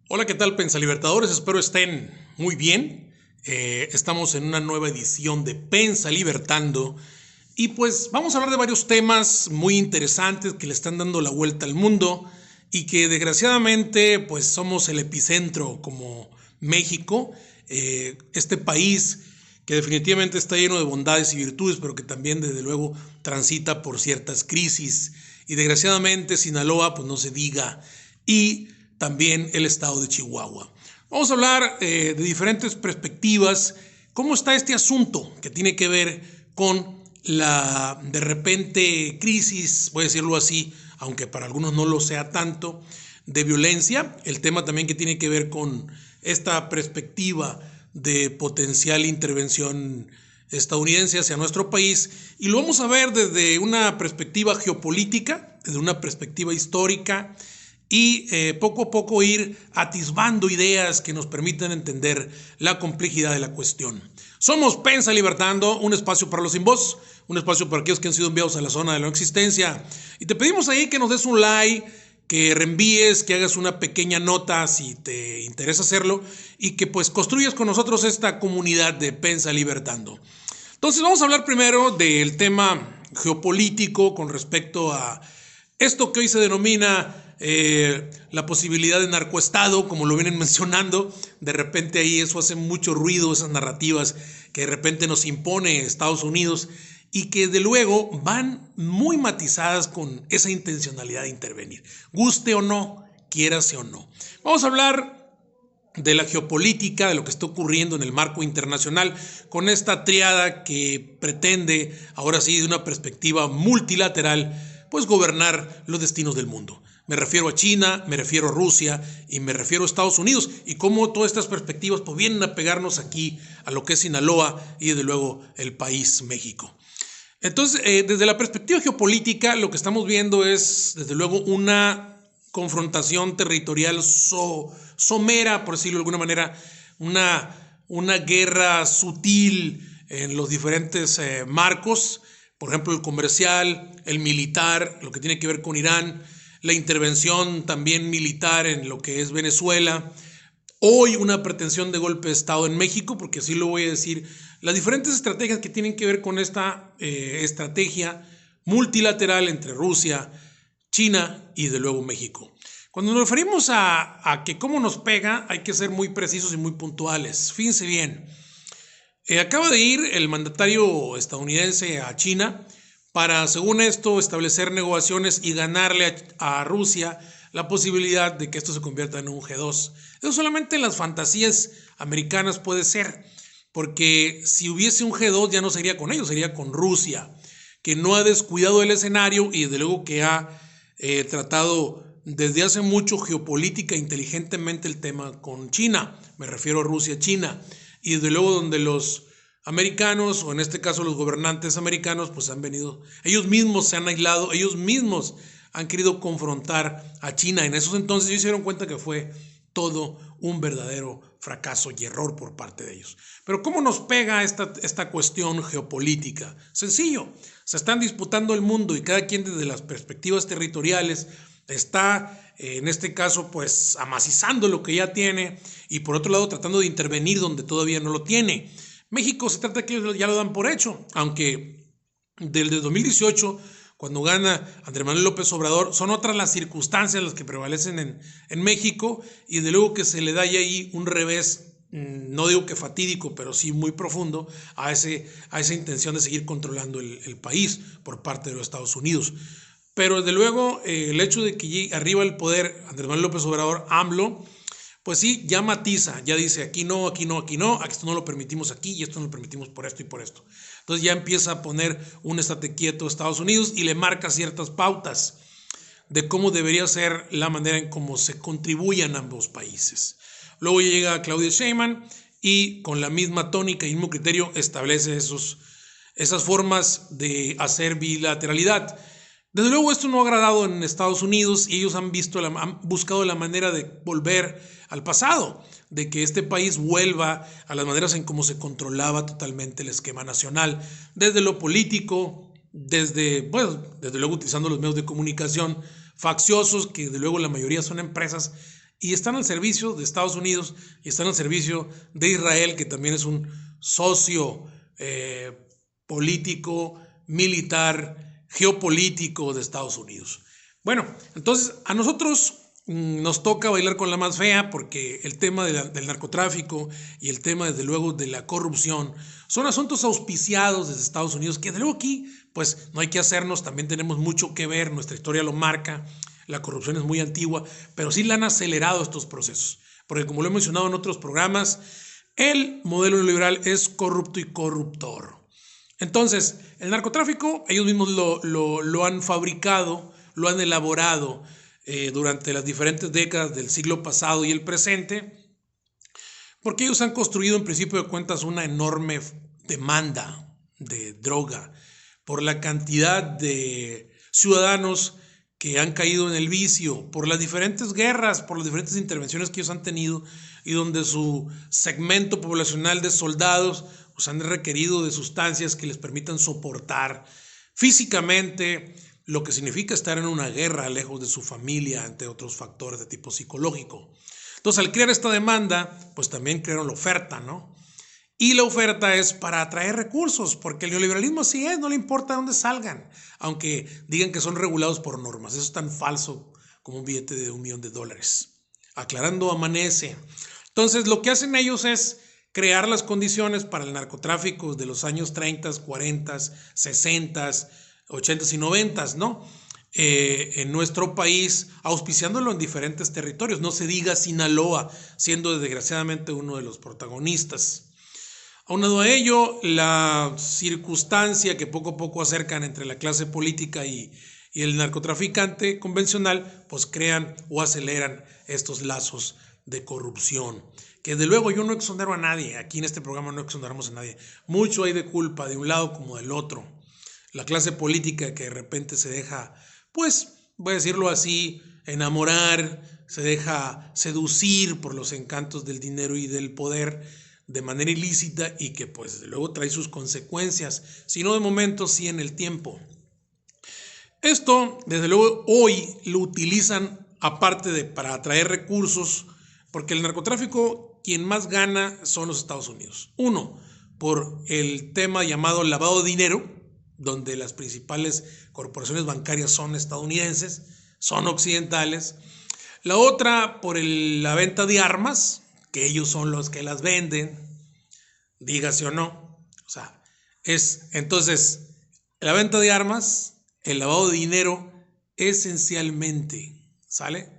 Hola, ¿qué tal, Pensalibertadores? Espero estén muy bien. Estamos en una nueva edición de Pensalibertando y pues vamos a hablar de varios temas muy interesantes que le están dando la vuelta al mundo y que desgraciadamente pues somos el epicentro como México, este país que definitivamente está lleno de bondades y virtudes, pero que también desde luego transita por ciertas crisis. Y desgraciadamente Sinaloa, pues no se diga, y también el estado de Chihuahua. Vamos a hablar de diferentes perspectivas, cómo está este asunto que tiene que ver con la de repente crisis, voy a decirlo así, aunque para algunos no lo sea tanto, de violencia, el tema también que tiene que ver con esta perspectiva de potencial intervención estadounidense hacia nuestro país, y lo vamos a ver desde una perspectiva geopolítica, desde una perspectiva histórica, y poco a poco ir atisbando ideas que nos permitan entender la complejidad de la cuestión. Somos Pensalibertando, un espacio para los sin voz, un espacio para aquellos que han sido enviados a la zona de la no existencia. Y te pedimos ahí que nos des un like, que reenvíes, que hagas una pequeña nota si te interesa hacerlo y que pues construyas con nosotros esta comunidad de Pensalibertando. Entonces vamos a hablar primero del tema geopolítico con respecto a esto que hoy se denomina la posibilidad de narcoestado, como lo vienen mencionando. De repente ahí eso hace mucho ruido, esas narrativas que de repente nos impone Estados Unidos y que de luego van muy matizadas con esa intencionalidad de intervenir, guste o no, quiérase o no. Vamos a hablar de la geopolítica, de lo que está ocurriendo en el marco internacional, con esta triada que pretende, ahora sí, de una perspectiva multilateral, pues gobernar los destinos del mundo. Me refiero a China, me refiero a Rusia y me refiero a Estados Unidos, y cómo todas estas perspectivas pues vienen a pegarnos aquí a lo que es Sinaloa y desde luego el país México. Entonces, desde la perspectiva geopolítica, lo que estamos viendo es desde luego una confrontación territorial somera, por decirlo de alguna manera, una guerra sutil en los diferentes marcos, por ejemplo el comercial, el militar, lo que tiene que ver con Irán, la intervención también militar en lo que es Venezuela, hoy una pretensión de golpe de Estado en México, porque así lo voy a decir, las diferentes estrategias que tienen que ver con esta estrategia multilateral entre Rusia, China y de luego México. Cuando nos referimos a que cómo nos pega, hay que ser muy precisos y muy puntuales. Fíjense bien, acaba de ir el mandatario estadounidense a China para, según esto, establecer negociaciones y ganarle a Rusia la posibilidad de que esto se convierta en un G2. Eso solamente en las fantasías americanas puede ser, porque si hubiese un G2 ya no sería con ellos, sería con Rusia, que no ha descuidado el escenario y desde luego que ha tratado desde hace mucho geopolítica inteligentemente el tema con China. Me refiero a Rusia-China. Y desde luego donde los americanos, o en este caso los gobernantes americanos, pues han venido, ellos mismos se han aislado, ellos mismos han querido confrontar a China. En esos entonces ellos se dieron cuenta que fue todo un verdadero fracaso y error por parte de ellos. Pero ¿cómo nos pega esta cuestión geopolítica? Sencillo, se están disputando el mundo y cada quien desde las perspectivas territoriales está, en este caso, pues amacizando lo que ya tiene y por otro lado tratando de intervenir donde todavía no lo tiene. México se trata de que ellos ya lo dan por hecho, aunque desde 2018, cuando gana Andrés Manuel López Obrador, son otras las circunstancias las que prevalecen en México y de luego que se le da ahí un revés, no digo que fatídico, pero sí muy profundo a esa intención de seguir controlando el país por parte de los Estados Unidos. Pero desde luego el hecho de que arriba el poder Andrés Manuel López Obrador, AMLO, pues sí, ya matiza, ya dice aquí no, aquí no, aquí no, esto no lo permitimos aquí y esto no lo permitimos por esto y por esto. Entonces ya empieza a poner un estate quieto a Estados Unidos y le marca ciertas pautas de cómo debería ser la manera en cómo se contribuyen ambos países. Luego llega Claudia Sheinbaum y con la misma tónica y mismo criterio establece esas formas de hacer bilateralidad. Desde luego esto no ha agradado en Estados Unidos y ellos han buscado la manera de volver al pasado, de que este país vuelva a las maneras en cómo se controlaba totalmente el esquema nacional, desde lo político, desde luego utilizando los medios de comunicación facciosos, que desde luego la mayoría son empresas y están al servicio de Estados Unidos y están al servicio de Israel, que también es un socio político, militar, geopolítico de Estados Unidos. Bueno, entonces a nosotros nos toca bailar con la más fea, porque el tema del narcotráfico y el tema, desde luego, de la corrupción son asuntos auspiciados desde Estados Unidos, que de luego aquí pues no hay que hacernos, también tenemos mucho que ver, nuestra historia lo marca, la corrupción es muy antigua, pero sí la han acelerado estos procesos, porque como lo he mencionado en otros programas, el modelo neoliberal es corrupto y corruptor. Entonces, el narcotráfico, ellos mismos lo han fabricado, lo han elaborado durante las diferentes décadas del siglo pasado y el presente, porque ellos han construido, en principio de cuentas, una enorme demanda de droga por la cantidad de ciudadanos que han caído en el vicio, por las diferentes guerras, por las diferentes intervenciones que ellos han tenido, y donde su segmento poblacional de soldados pues, han requerido de sustancias que les permitan soportar físicamente lo que significa estar en una guerra lejos de su familia, ante otros factores de tipo psicológico. Entonces, al crear esta demanda, pues también crearon la oferta, ¿no? Y la oferta es para atraer recursos, porque el neoliberalismo así es, no le importa dónde salgan, aunque digan que son regulados por normas. Eso es tan falso como un billete de $1 millón. Aclarando amanece. Entonces, lo que hacen ellos es crear las condiciones para el narcotráfico de los años 30, 40, 60, 80 y 90, ¿no? En nuestro país, auspiciándolo en diferentes territorios. No se diga Sinaloa, siendo desgraciadamente uno de los protagonistas. Aunado a ello, la circunstancia que poco a poco acercan entre la clase política y el narcotraficante convencional, pues crean o aceleran estos lazos de corrupción. Que de luego yo no exonero a nadie, aquí en este programa no exoneramos a nadie. Mucho hay de culpa de un lado como del otro. La clase política que de repente se deja, pues, voy a decirlo así, enamorar, se deja seducir por los encantos del dinero y del poder de manera ilícita, y que pues desde luego trae sus consecuencias, si no de momento, sí en el tiempo. Esto, desde luego, hoy lo utilizan aparte de para atraer recursos, porque el narcotráfico, quien más gana son los Estados Unidos. Uno, por el tema llamado lavado de dinero, donde las principales corporaciones bancarias son estadounidenses, son occidentales. La otra, por la venta de armas, que ellos son los que las venden, dígase o no. O sea, entonces, la venta de armas, el lavado de dinero, esencialmente, ¿sale?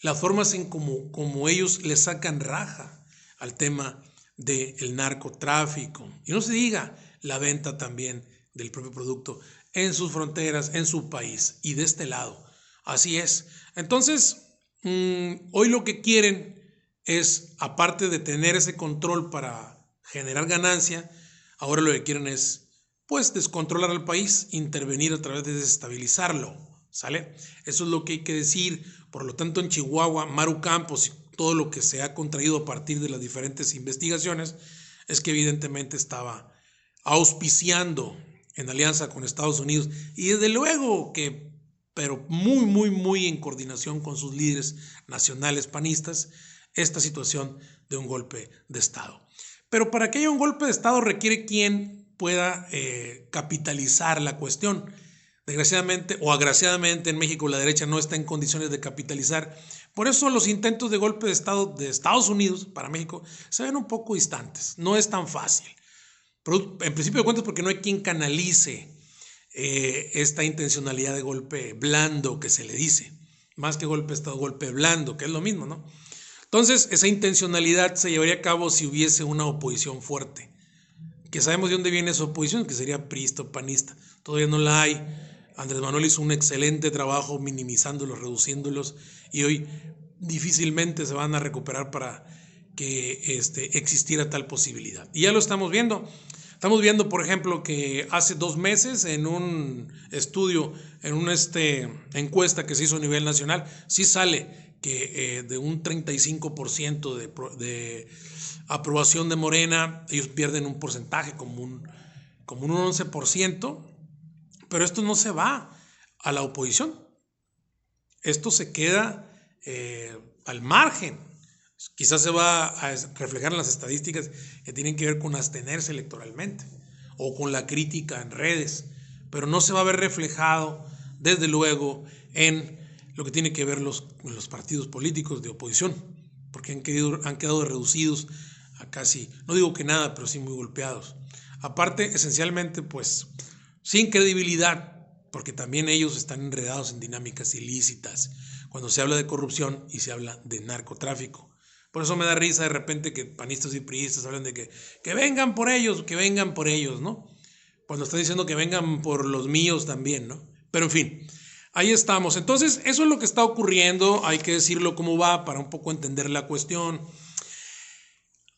Las formas en como ellos le sacan raja al tema del narcotráfico. Y no se diga la venta también del propio producto en sus fronteras, en su país y de este lado. Así es. Entonces, hoy lo que quieren es, aparte de tener ese control para generar ganancia, ahora lo que quieren es, pues, descontrolar al país, intervenir a través de desestabilizarlo, ¿sale? Eso es lo que hay que decir. Por lo tanto, en Chihuahua, Maru Campos y todo lo que se ha contraído a partir de las diferentes investigaciones es que evidentemente estaba auspiciando en alianza con Estados Unidos, y desde luego que, pero muy, muy, muy en coordinación con sus líderes nacionales panistas, esta situación de un golpe de Estado. Pero para que haya un golpe de Estado requiere quien pueda capitalizar la cuestión. Desgraciadamente o agraciadamente en México la derecha no está en condiciones de capitalizar. Por eso los intentos de golpe de Estado de Estados Unidos para México se ven un poco distantes. No es tan fácil. En principio de cuentas, porque no hay quien canalice esta intencionalidad de golpe blando que se le dice. Más que golpe de Estado, golpe blando, que es lo mismo, ¿no? Entonces, esa intencionalidad se llevaría a cabo si hubiese una oposición fuerte. Que sabemos de dónde viene esa oposición, que sería priista o panista. Todavía no la hay. Andrés Manuel hizo un excelente trabajo minimizándolos, reduciéndolos, y hoy difícilmente se van a recuperar para que existiera tal posibilidad. Y ya lo estamos viendo. Estamos viendo, por ejemplo, que hace 2 meses en un estudio, en una encuesta que se hizo a nivel nacional, sí sale que de un 35% de aprobación de Morena, ellos pierden un porcentaje como un 11%, pero esto no se va a la oposición. Esto se queda al margen. Quizás se va a reflejar en las estadísticas que tienen que ver con abstenerse electoralmente o con la crítica en redes, pero no se va a ver reflejado, desde luego, en lo que tiene que ver los partidos políticos de oposición, porque han quedado reducidos a casi, no digo que nada, pero sí muy golpeados. Aparte, esencialmente, pues, sin credibilidad, porque también ellos están enredados en dinámicas ilícitas, cuando se habla de corrupción y se habla de narcotráfico. Por eso me da risa de repente que panistas y priistas hablan de que vengan por ellos, ¿no? Cuando están diciendo que vengan por los míos también, ¿no? Pero en fin, ahí estamos. Entonces, eso es lo que está ocurriendo, hay que decirlo como va para un poco entender la cuestión.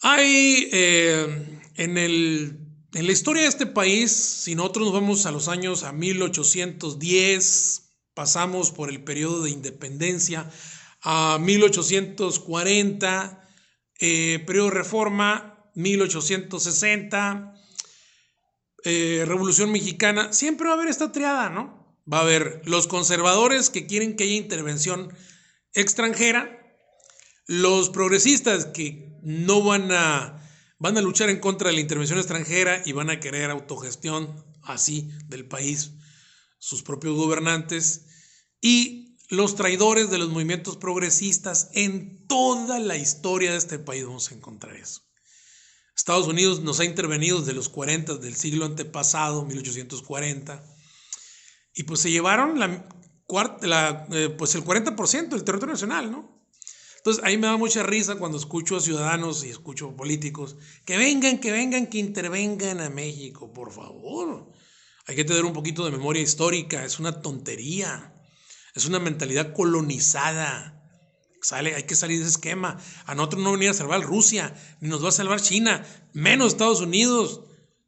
Hay en la historia de este país, si nosotros nos vamos a los años a 1810, pasamos por el periodo de independencia, a 1840, periodo de reforma, 1860, Revolución Mexicana. Siempre va a haber esta triada, ¿no? Va a haber los conservadores que quieren que haya intervención extranjera, los progresistas que no van a luchar en contra de la intervención extranjera y van a querer autogestión así del país, sus propios gobernantes, y los traidores de los movimientos progresistas. En toda la historia de este país vamos a encontrar eso. Estados Unidos nos ha intervenido desde los 40 del siglo antepasado, 1840, y pues se llevaron pues el 40% del territorio nacional, ¿no? Entonces ahí me da mucha risa cuando escucho a ciudadanos y escucho políticos que vengan, que intervengan a México, por favor. Hay que tener un poquito de memoria histórica, es una tontería. Es una mentalidad colonizada. Hay que salir de ese esquema. A nosotros no venir a salvar Rusia, ni nos va a salvar China, menos Estados Unidos.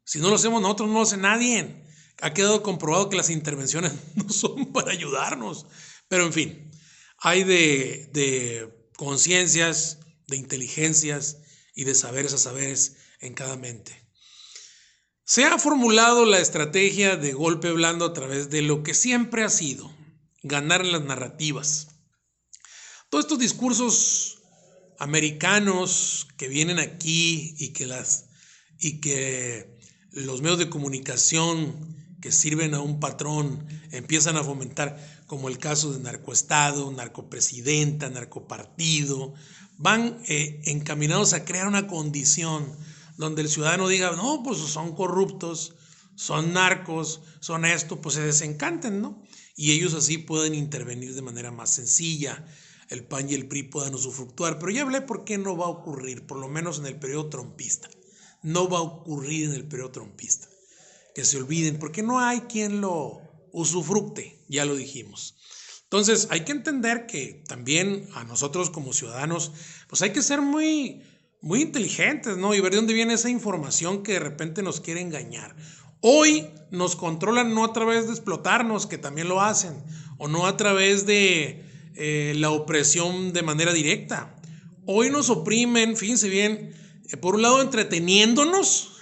Si no lo hacemos nosotros, no lo hace nadie. Ha quedado comprobado que las intervenciones no son para ayudarnos. Pero en fin, hay de conciencias, de inteligencias y de saberes a saberes en cada mente. Se ha formulado la estrategia de golpe blando a través de lo que siempre ha sido ganar en las narrativas. Todos estos discursos americanos que vienen aquí y que los medios de comunicación que sirven a un patrón empiezan a fomentar, como el caso de narcoestado, narcopresidenta, narcopartido, van encaminados a crear una condición donde el ciudadano diga, no, pues son corruptos, son narcos, son esto, pues se desencanten, ¿no? Y ellos así pueden intervenir de manera más sencilla, el PAN y el PRI puedan usufructuar. Pero ya hablé por qué no va a ocurrir, por lo menos en el periodo trompista. No va a ocurrir en el periodo trompista. Que se olviden, porque no hay quien lo usufructe, ya lo dijimos. Entonces hay que entender que también a nosotros como ciudadanos, pues hay que ser muy, muy inteligentes, ¿no? Y ver de dónde viene esa información que de repente nos quiere engañar. Hoy nos controlan no a través de explotarnos, que también lo hacen, o no a través de la opresión de manera directa. Hoy nos oprimen, fíjense bien, por un lado entreteniéndonos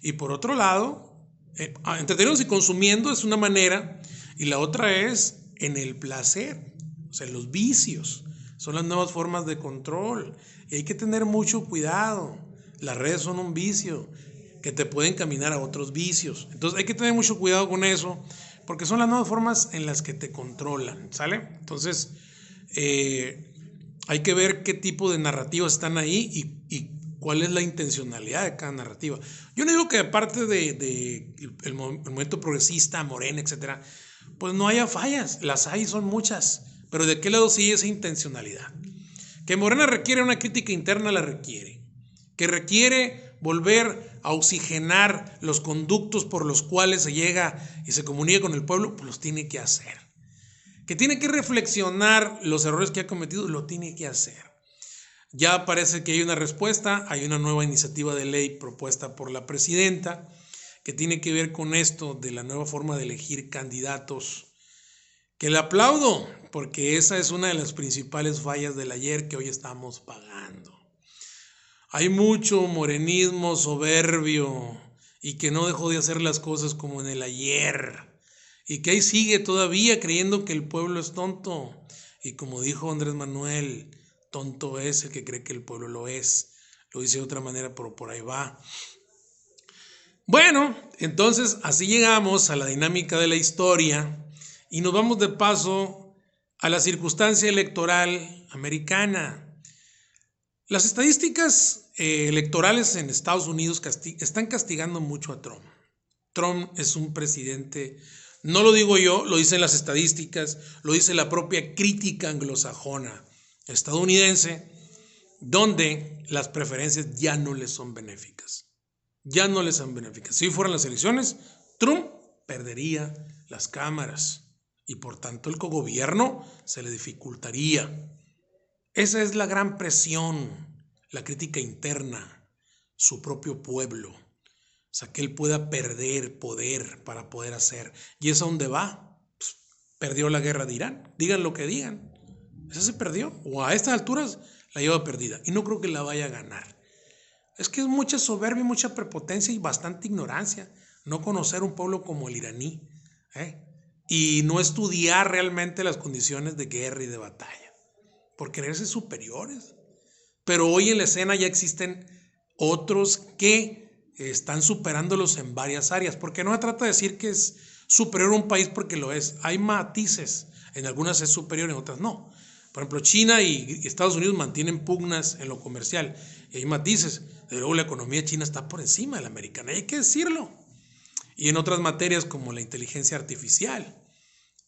y por otro lado, entreteniéndonos y consumiendo es una manera, y la otra es en el placer, o sea, en los vicios. Son las nuevas formas de control y hay que tener mucho cuidado. Las redes son un vicio que te pueden caminar a otros vicios. Entonces hay que tener mucho cuidado con eso, porque son las nuevas formas en las que te controlan, ¿sale? Entonces hay que ver qué tipo de narrativas están ahí y cuál es la intencionalidad de cada narrativa. Yo no digo que aparte de el movimiento progresista, Morena, etcétera, pues no haya fallas, las hay, son muchas, pero ¿de qué lado sigue esa intencionalidad? Que Morena requiere una crítica interna, la requiere. Que requiere volver a oxigenar los conductos por los cuales se llega y se comunica con el pueblo, pues los tiene que hacer. Que tiene que reflexionar los errores que ha cometido, lo tiene que hacer. Ya parece que hay una respuesta, hay una nueva iniciativa de ley propuesta por la presidenta que tiene que ver con esto de la nueva forma de elegir candidatos, que le aplaudo, porque esa es una de las principales fallas del ayer que hoy estamos pagando. Hay mucho morenismo soberbio y que no dejó de hacer las cosas como en el ayer y que ahí sigue todavía creyendo que el pueblo es tonto Y como dijo Andrés Manuel, tonto es el que cree que el pueblo lo es. Lo dice de otra manera, pero por ahí va. Bueno, entonces así llegamos a la dinámica de la historia y nos vamos de paso a la circunstancia electoral americana. Las estadísticas electorales en Estados Unidos están castigando mucho a Trump. Trump es un presidente, no lo digo yo, lo dicen las estadísticas, lo dice la propia crítica anglosajona estadounidense, donde las preferencias ya no les son benéficas. Ya no les son benéficas. Si fueran las elecciones, Trump perdería las cámaras y por tanto el cogobierno se le dificultaría. Esa es la gran presión, la crítica interna, su propio pueblo. O sea, que él pueda perder poder para poder hacer. ¿Y es a dónde va? Pues, perdió la guerra de Irán. Digan lo que digan. Esa se perdió. O a estas alturas la lleva perdida. Y no creo que la vaya a ganar. Es que es mucha soberbia, mucha prepotencia y bastante ignorancia. No conocer un pueblo como el iraní. Y no estudiar realmente las condiciones de guerra y de batalla. Por creerse superiores. Pero hoy en la escena ya existen otros que están superándolos en varias áreas, porque no se trata de decir que es superior a un país porque lo es. Hay matices, en algunas es superior, en otras no. Por ejemplo, China y Estados Unidos mantienen pugnas en lo comercial, y hay matices. De luego la economía china está por encima de la americana, y hay que decirlo. Y en otras materias como la inteligencia artificial,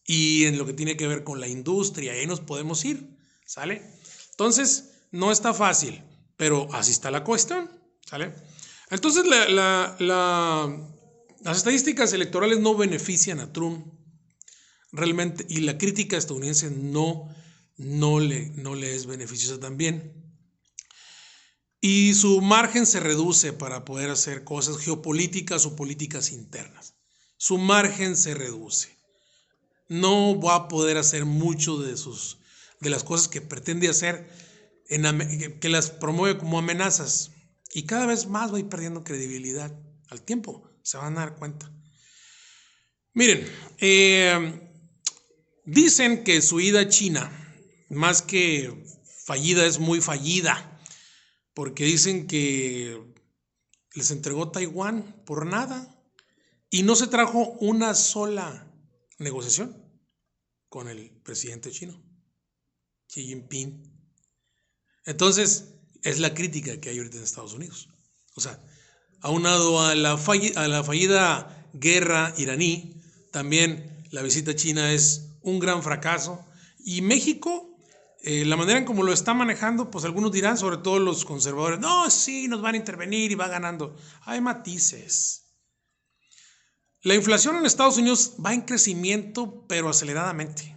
y en lo que tiene que ver con la industria, ahí nos podemos ir, ¿sale? Entonces, no está fácil, pero así está la cuestión, ¿sale? Entonces, las estadísticas electorales no benefician a Trump realmente, y la crítica estadounidense no le es beneficiosa también. Y su margen se reduce para poder hacer cosas geopolíticas o políticas internas. Su margen se reduce. No va a poder hacer mucho de las cosas que pretende hacer, que las promueve como amenazas. Y cada vez más va a ir perdiendo credibilidad. Al tiempo se van a dar cuenta. Miren, dicen que su ida a China, más que fallida, es muy fallida. Porque dicen que les entregó Taiwán por nada. Y no se trajo una sola negociación con el presidente chino, Xi Jinping. Entonces, es la crítica que hay ahorita en Estados Unidos. O sea, aunado a la fallida guerra iraní, también la visita a China es un gran fracaso. Y México, la manera en cómo lo está manejando, pues algunos dirán, sobre todo los conservadores, no, sí, nos van a intervenir y va ganando. Hay matices. La inflación en Estados Unidos va en crecimiento, pero aceleradamente.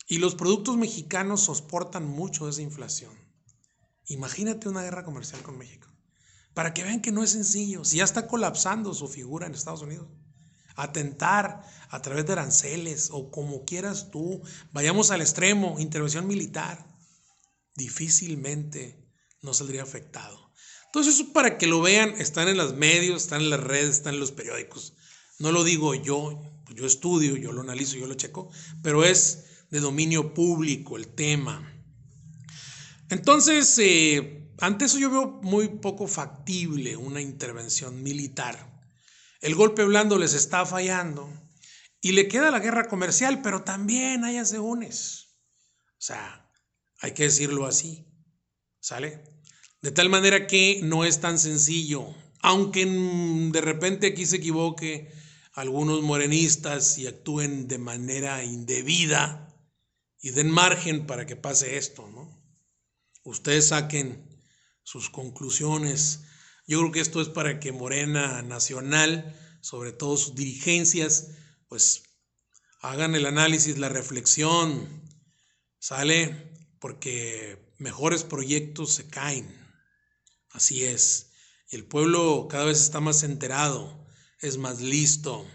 Y los productos mexicanos soportan mucho esa inflación. Imagínate una guerra comercial con México. Para que vean que no es sencillo. Si ya está colapsando su figura en Estados Unidos. Atentar a través de aranceles o como quieras tú. Vayamos al extremo, intervención militar. Difícilmente no saldría afectado. Entonces eso para que lo vean, están en los medios, están en las redes, están en los periódicos. No lo digo yo estudio, yo lo analizo, yo lo checo, pero es de dominio público el tema. Entonces, ante eso yo veo muy poco factible una intervención militar. El golpe blando les está fallando y le queda la guerra comercial, pero también hay asegúnes. O sea, hay que decirlo así, ¿sale? De tal manera que no es tan sencillo, aunque de repente aquí se equivoque algunos morenistas y actúen de manera indebida y den margen para que pase esto, ¿no? Ustedes saquen sus conclusiones. Yo creo que esto es para que Morena Nacional, sobre todo sus dirigencias, pues hagan el análisis, la reflexión, ¿sale? Porque mejores proyectos se caen, así es. Y el pueblo cada vez está más enterado, es más listo,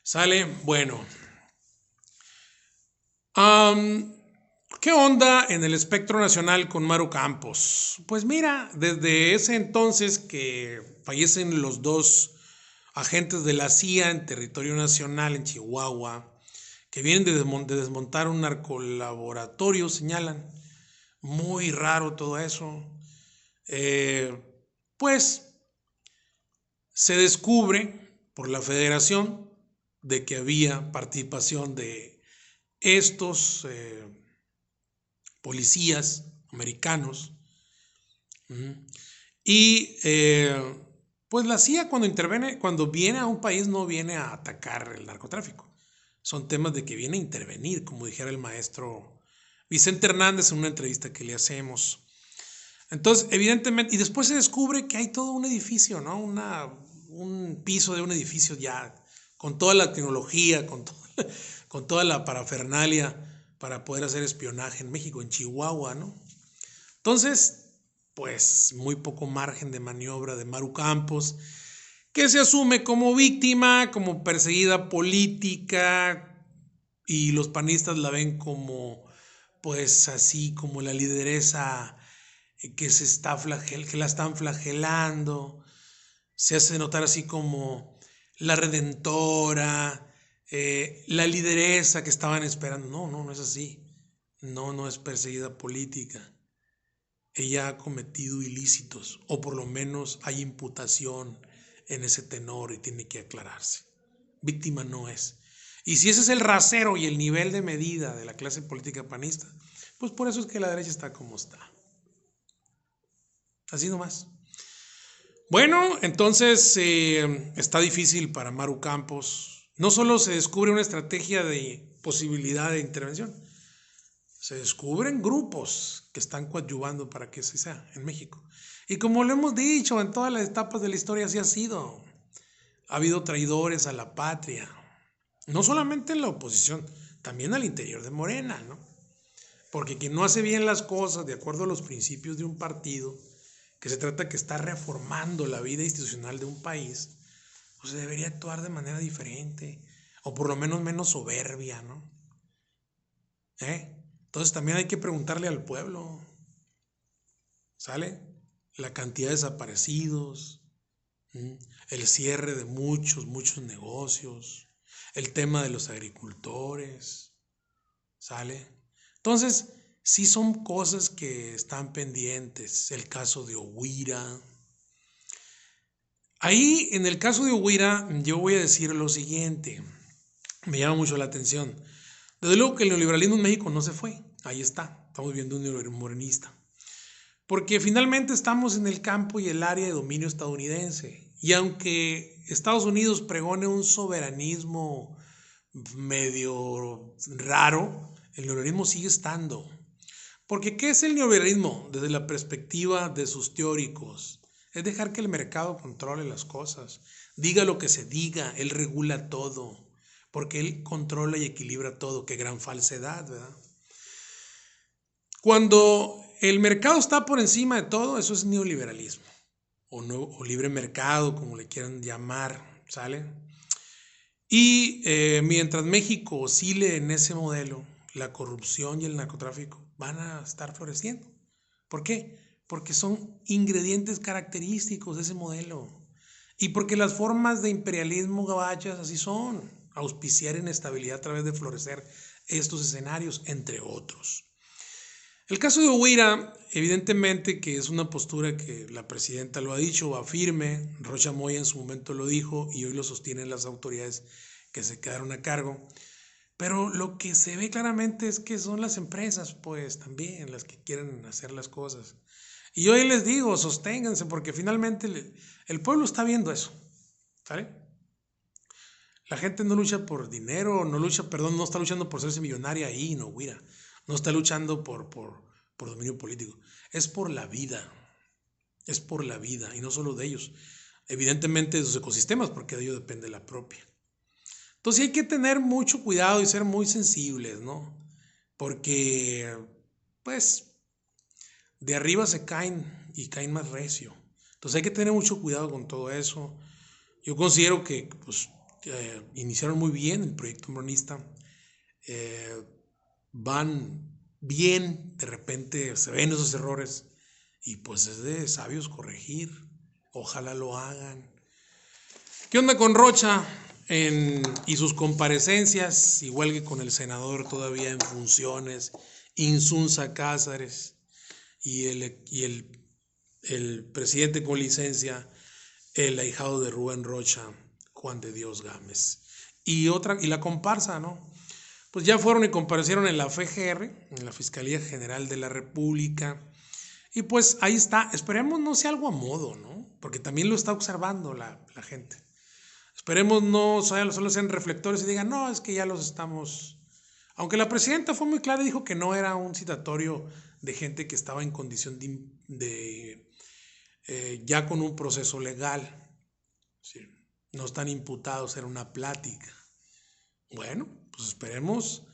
¿sale? Bueno. ¿Qué onda en el espectro nacional con Maru Campos? Pues mira, desde ese entonces que fallecen los dos agentes de la CIA en territorio nacional en Chihuahua, que vienen de desmontar un narcolaboratorio, señalan. Muy raro todo eso. Pues se descubre por la Federación de que había participación de estos policías americanos. Y pues la CIA cuando viene a un país no viene a atacar el narcotráfico. Son temas de que viene a intervenir, como dijera el maestro Vicente Hernández en una entrevista que le hacemos. Entonces, evidentemente, y después se descubre que hay todo un edificio, ¿no? Un piso de un edificio ya, con toda la tecnología, con toda la parafernalia para poder hacer espionaje en México, en Chihuahua, ¿no? Entonces, pues muy poco margen de maniobra de Maru Campos, que se asume como víctima, como perseguida política, y los panistas la ven como, pues así, como la lideresa que que la están flagelando, se hace notar así como la redentora, la lideresa que estaban esperando. No es así. No es perseguida política. Ella ha cometido ilícitos, o por lo menos hay imputación en ese tenor y tiene que aclararse. Víctima no es. Y si ese es el rasero y el nivel de medida de la clase política panista, pues por eso es que la derecha está como está. Así nomás. Bueno, entonces está difícil para Maru Campos. No solo se descubre una estrategia de posibilidad de intervención, se descubren grupos que están coadyuvando para que así sea en México. Y como lo hemos dicho, en todas las etapas de la historia así ha sido. Ha habido traidores a la patria, no solamente en la oposición, también al interior de Morena, ¿no? Porque quien no hace bien las cosas de acuerdo a los principios de un partido, que se trata que está reformando la vida institucional de un país, pues debería actuar de manera diferente, o por lo menos menos soberbia, ¿no? Entonces también hay que preguntarle al pueblo, ¿sale? La cantidad de desaparecidos, el cierre de muchos negocios, el tema de los agricultores, ¿sale? Entonces, sí son cosas que están pendientes. El caso de Ohuira. Ahí, en el caso de Ohuira, yo voy a decir lo siguiente. Me llama mucho la atención. Desde luego que el neoliberalismo en México no se fue. Ahí está. Estamos viendo un neoliberalismo morenista. Porque finalmente estamos en el campo y el área de dominio estadounidense. Y aunque Estados Unidos pregone un soberanismo medio raro, el neoliberalismo sigue estando. Porque ¿qué es el neoliberalismo desde la perspectiva de sus teóricos? Es dejar que el mercado controle las cosas. Diga lo que se diga, él regula todo. Porque él controla y equilibra todo. Qué gran falsedad, ¿verdad? Cuando el mercado está por encima de todo, eso es neoliberalismo. O libre mercado, como le quieran llamar, ¿sale? Y mientras México oscile en ese modelo, la corrupción y el narcotráfico van a estar floreciendo. ¿Por qué? Porque son ingredientes característicos de ese modelo. Y porque las formas de imperialismo gabachas así son, auspiciar inestabilidad a través de florecer estos escenarios, entre otros. El caso de Ohuira, evidentemente que es una postura que la presidenta lo ha dicho, va firme, Rocha Moya en su momento lo dijo y hoy lo sostienen las autoridades que se quedaron a cargo. Pero lo que se ve claramente es que son las empresas, pues también las que quieren hacer las cosas. Y yo hoy les digo, sosténganse, porque finalmente el pueblo está viendo eso, ¿sale? La gente no lucha por dinero, no está luchando por hacerse millonaria ahí, no, Ohuira. No está luchando por dominio político. Es por la vida. Es por la vida, y no solo de ellos. Evidentemente de sus ecosistemas, porque de ellos depende la propia. Entonces hay que tener mucho cuidado y ser muy sensibles, ¿no? Porque, pues, de arriba se caen y caen más recio. Entonces hay que tener mucho cuidado con todo eso. Yo considero que, pues, iniciaron muy bien el proyecto morenista. Van bien, de repente se ven esos errores y pues es de sabios corregir. Ojalá lo hagan. ¿Qué onda con Rocha? y sus comparecencias, igual que con el senador todavía en funciones, Insunza Cázares, y el presidente con licencia, el ahijado de Rubén Rocha, Juan de Dios Gámez. Y la comparsa, ¿no? Pues ya fueron y comparecieron en la FGR, en la Fiscalía General de la República. Y pues ahí está. Esperemos no sea algo a modo, ¿no? Porque también lo está observando la gente. Esperemos no solo sean reflectores y digan, no, es que ya los estamos... Aunque la presidenta fue muy clara y dijo que no era un citatorio de gente que estaba en condición ya con un proceso legal. Sí, no están imputados, era una plática. Bueno, pues esperemos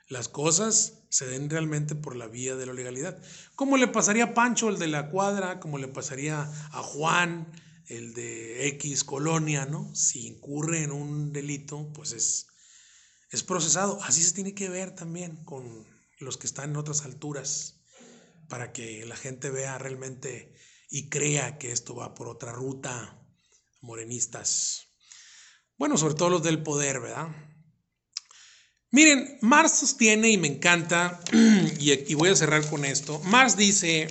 las cosas se den realmente por la vía de la legalidad. ¿Cómo le pasaría a Pancho, el de la cuadra? ¿Cómo le pasaría a Juan, el de X colonia, ¿no? Si incurre en un delito, pues es procesado. Así se tiene que ver también con los que están en otras alturas, para que la gente vea realmente y crea que esto va por otra ruta, morenistas. Bueno, sobre todo los del poder, ¿verdad? Miren, Marx sostiene, y me encanta, y voy a cerrar con esto. Marx dice,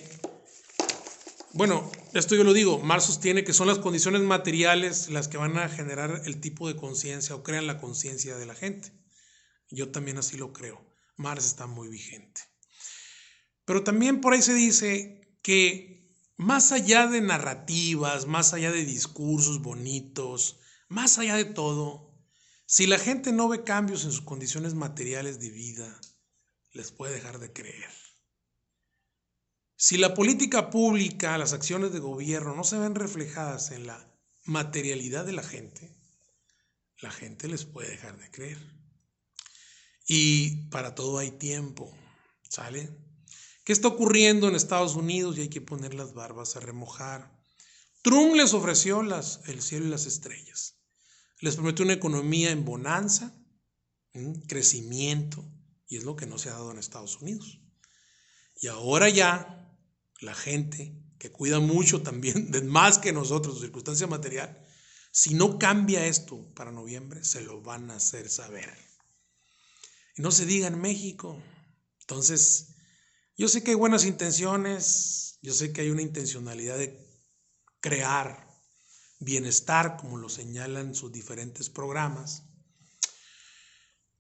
bueno, esto yo lo digo, Marx sostiene que son las condiciones materiales las que van a generar el tipo de conciencia o crean la conciencia de la gente. Yo también así lo creo. Marx está muy vigente. Pero también por ahí se dice que más allá de narrativas, más allá de discursos bonitos, más allá de todo, si la gente no ve cambios en sus condiciones materiales de vida, les puede dejar de creer. Si la política pública, las acciones de gobierno no se ven reflejadas en la materialidad de la gente les puede dejar de creer. Y para todo hay tiempo, ¿sale? ¿Qué está ocurriendo en Estados Unidos? Y hay que poner las barbas a remojar. Trump les ofreció el cielo y las estrellas. Les prometió una economía en bonanza, crecimiento, y es lo que no se ha dado en Estados Unidos. Y ahora ya la gente que cuida mucho también, más que nosotros, su circunstancia material, si no cambia esto para noviembre, se lo van a hacer saber. Y no se diga en México. Entonces, yo sé que hay buenas intenciones, yo sé que hay una intencionalidad de crear bienestar, como lo señalan sus diferentes programas.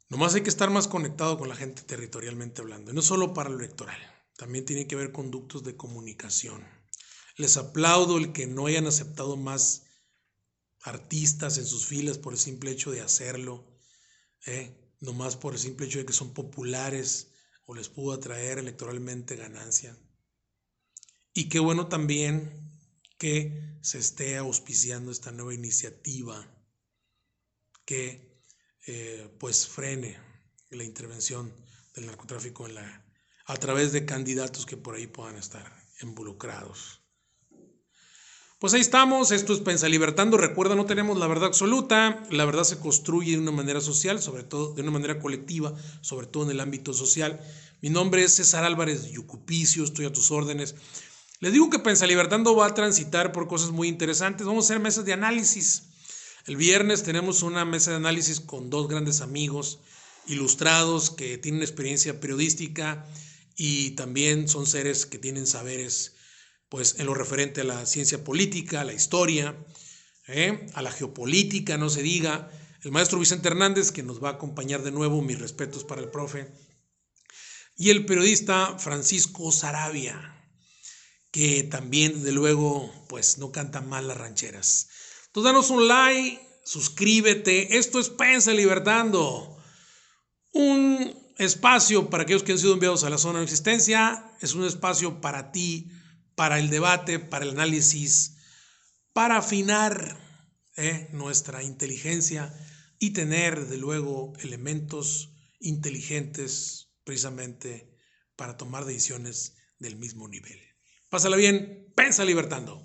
Nomás hay que estar más conectado con la gente territorialmente hablando, y no solo para lo electoral, también tiene que haber conductos de comunicación. Les aplaudo el que no hayan aceptado más artistas en sus filas por el simple hecho de hacerlo, nomás por el simple hecho de que son populares o les pudo atraer electoralmente ganancia. Y qué bueno también que se esté auspiciando esta nueva iniciativa que pues frene la intervención del narcotráfico a través de candidatos que por ahí puedan estar involucrados. Pues ahí estamos, esto es Pensa Libertando. Recuerda, no tenemos la verdad absoluta, la verdad se construye de una manera social, sobre todo de una manera colectiva, sobre todo en el ámbito social. Mi nombre es César Álvarez Yucupicio, estoy a tus órdenes. Les digo que Pensa Libertando va a transitar por cosas muy interesantes. Vamos a hacer mesas de análisis. El viernes tenemos una mesa de análisis con dos grandes amigos ilustrados que tienen experiencia periodística y también son seres que tienen saberes pues en lo referente a la ciencia política, a la historia, a la geopolítica, no se diga. El maestro Vicente Hernández, que nos va a acompañar de nuevo, mis respetos para el profe. Y el periodista Francisco Saravia, que también, desde luego, pues no canta mal las rancheras. Entonces, danos un like, suscríbete. Esto es Pensa Libertando. Un espacio para aquellos que han sido enviados a la zona de existencia. Es un espacio para ti, para el debate, para el análisis, para afinar nuestra inteligencia y tener, de luego, elementos inteligentes precisamente para tomar decisiones del mismo nivel. Pásala bien, Pensa Libertando.